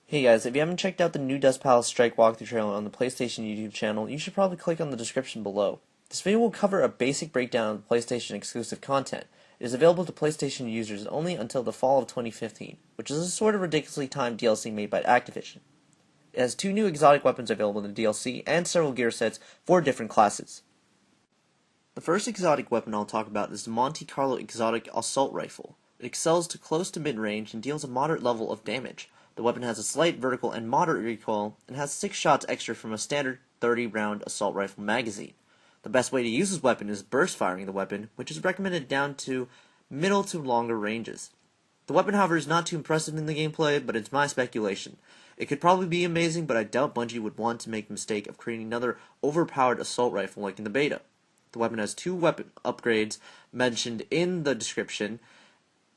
Hey guys, if you haven't checked out the new Dust Palace Strike walkthrough trailer on the PlayStation YouTube channel, you should probably click on the description below. This video will cover a basic breakdown of the PlayStation exclusive content. It is available to PlayStation users only until the fall of 2015, which is a sort of ridiculously timed DLC made by Activision. It has 2 new exotic weapons available in the DLC and several gear sets for different classes. The first exotic weapon I'll talk about is the Monte Carlo Exotic Assault Rifle. It excels to close to mid-range and deals a moderate level of damage. The weapon has a slight vertical and moderate recoil, and has 6 shots extra from a standard 30-round assault rifle magazine. The best way to use this weapon is burst firing the weapon, which is recommended down to middle to longer ranges. The weapon, however, is not too impressive in the gameplay, but it's my speculation. It could probably be amazing, but I doubt Bungie would want to make the mistake of creating another overpowered assault rifle like in the beta. The weapon has 2 weapon upgrades mentioned in the description,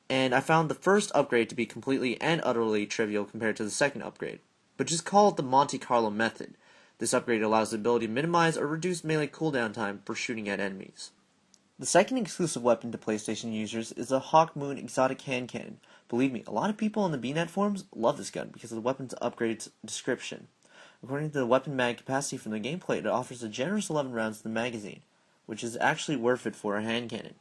and I found the first upgrade to be completely and utterly trivial compared to the second upgrade, which is called the Monte Carlo method. This upgrade allows the ability to minimize or reduce melee cooldown time for shooting at enemies. The second exclusive weapon to PlayStation users is the Hawk Moon Exotic Hand Cannon. Believe me, a lot of people on the BNet forums love this gun because of the weapon's upgrade's description. According to the weapon mag capacity from the gameplay, it offers a generous 11 rounds to the magazine, which is actually worth it for a hand cannon.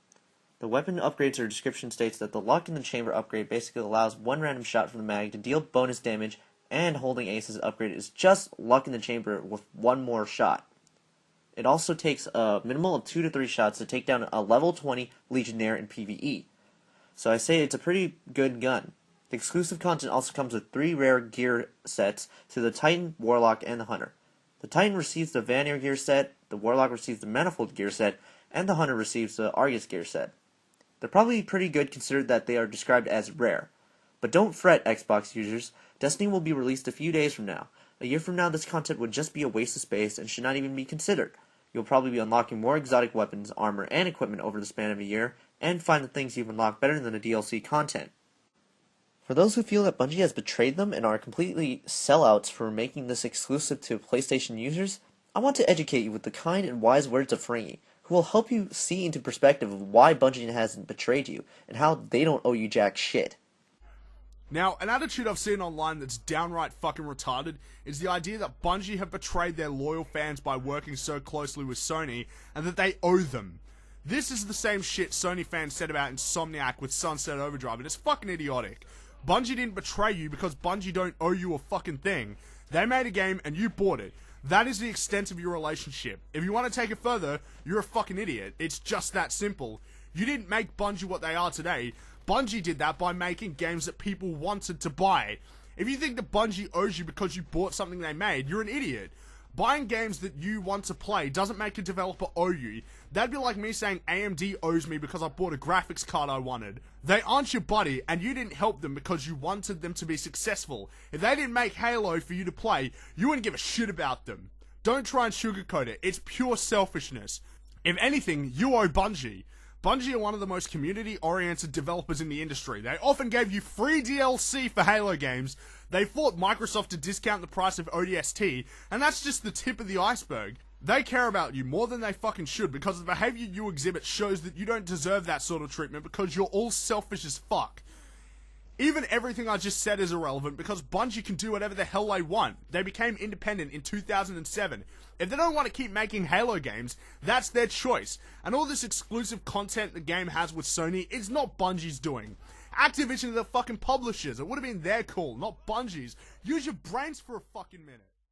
The weapon upgrades or description states that the luck in the chamber upgrade basically allows 1 random shot from the mag to deal bonus damage, and holding ace's upgrade is just luck in the chamber with 1 more shot. It also takes a minimal of 2 to 3 shots to take down a level 20 Legionnaire in PvE. So I say it's a pretty good gun. The exclusive content also comes with 3 rare gear sets to the Titan, Warlock, and the Hunter. The Titan receives the Vanir gear set, the Warlock receives the Manifold gear set, and the Hunter receives the Argus gear set. They're probably pretty good considered that they are described as rare. But don't fret, Xbox users. Destiny will be released a few days from now. A year from now, this content would just be a waste of space and should not even be considered. You'll probably be unlocking more exotic weapons, armor, and equipment over the span of a year, and find the things you've unlocked better than the DLC content. For those who feel that Bungie has betrayed them and are completely sellouts for making this exclusive to PlayStation users, I want to educate you with the kind and wise words of Fringy, who will help you see into perspective of why Bungie hasn't betrayed you, and how they don't owe you jack shit. Now, an attitude I've seen online that's downright fucking retarded is the idea that Bungie have betrayed their loyal fans by working so closely with Sony, and that they owe them. This is the same shit Sony fans said about Insomniac with Sunset Overdrive, and it's fucking idiotic. Bungie didn't betray you because Bungie don't owe you a fucking thing. They made a game and you bought it. That is the extent of your relationship. If you want to take it further, you're a fucking idiot. It's just that simple. You didn't make Bungie what they are today. Bungie did that by making games that people wanted to buy. If you think that Bungie owes you because you bought something they made, you're an idiot. Buying games that you want to play doesn't make a developer owe you. That'd be like me saying AMD owes me because I bought a graphics card I wanted. They aren't your buddy, and you didn't help them because you wanted them to be successful. If they didn't make Halo for you to play, you wouldn't give a shit about them. Don't try and sugarcoat it. It's pure selfishness. If anything, you owe Bungie. Bungie are one of the most community-oriented developers in the industry. They often gave you free DLC for Halo games. They fought Microsoft to discount the price of ODST, and that's just the tip of the iceberg. They care about you more than they fucking should, because the behavior you exhibit shows that you don't deserve that sort of treatment because you're all selfish as fuck. Even everything I just said is irrelevant because Bungie can do whatever the hell they want. They became independent in 2007. If they don't want to keep making Halo games, that's their choice. And all this exclusive content the game has with Sony is not Bungie's doing. Activision are the fucking publishers. It would have been their call, not Bungie's. Use your brains for a fucking minute.